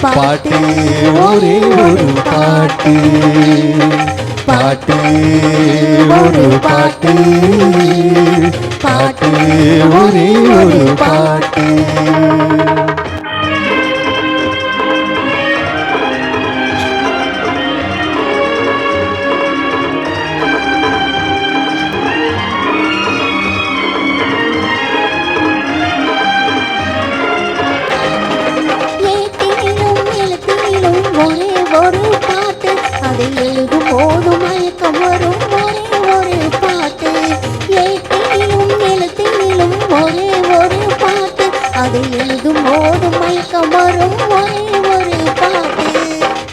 பாட்டு ஒரே ஒரு பாட்டு, பாட்டு ஒரு பாட்டு, பாட்டு ஒரே ஒரு பாட்டு. ஒரே ஒரு பாட்டு, அதை எழுதும் போது மயக்கம் வரும். ஒரே ஒரு பாட்டு, ஏட்டிலும் எழுத்திலும் ஒரே ஒரு பாட்டு, அதை எழுதும் போது மயக்கம் வரும். ஒரே ஒரு பாட்டு.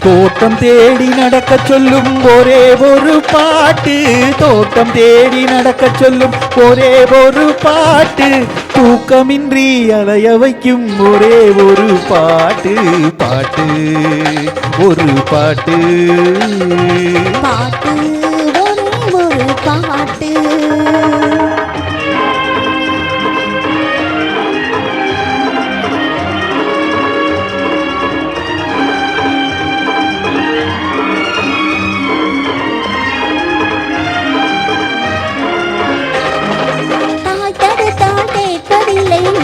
தோட்டம் தேடி நடக்க சொல்லும் ஒரே ஒரு பாட்டு, தோட்டம் தேடி நடக்க சொல்லும் ஒரே ஒரு பாட்டு, தூக்கமின்றி அலைய வைக்கும் ஒரே ஒரு பாட்டு, பாட்டு ஒரு பாட்டு, பாட்டு ஒரே ஒரு பாட்டு.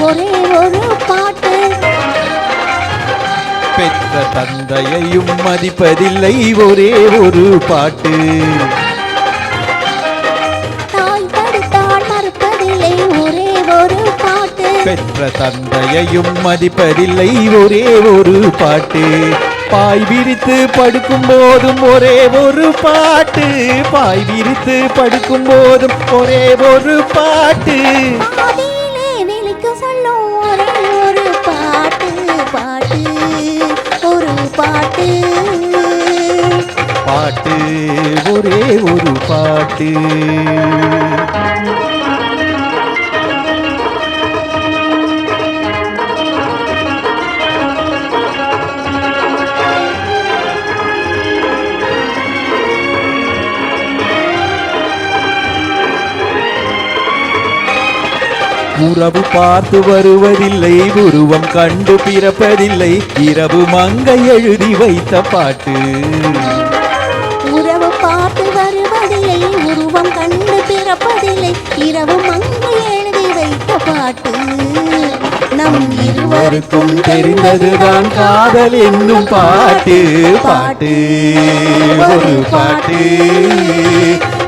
ஒரே ஒரு பாட்டு, பெற்ற தந்தையையும் மதிப்பதில்லை ஒரே ஒரு பாட்டு, தாய் தடுத்தால் மறுப்பதில்லை ஒரே ஒரு பாட்டு, பெற்ற தந்தையையும் மதிப்பதில்லை ஒரே ஒரு பாட்டு, பாய் விரித்து படுக்கும் போதும் ஒரே ஒரு பாட்டு, பாய் விரித்து படுக்கும் போதும் ஒரே ஒரு பாட்டு, ஒரே ஒரு பாட்டு, பாட்டு ஒரு பாட்டு, பாட்டு ஒரே ஒரு பாட்டு. உறவு பார்த்து வருவதில்லை, உருவம் கண்டு பிறப்பதில்லை, இரவு மங்கை எழுதி வைத்த பாட்டு, உறவு பார்த்து வருவதில்லை, உருவம் கண்டு பிறப்பதில்லை, இரவு மங்கை எழுதி வைத்த பாட்டு, நம் இருவருக்கும் தெரிந்ததுதான் காதல் என்னும் பாட்டு, பாட்டு ஒரு பாட்டு,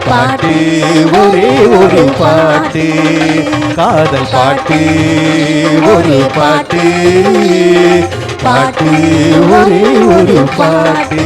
பாட்டு ஒரே ஒரு பாட்டு, காதல் பாட்டு ஒரு பாட்டு, பாட்டு ஒரே ஒரு பாட்டு.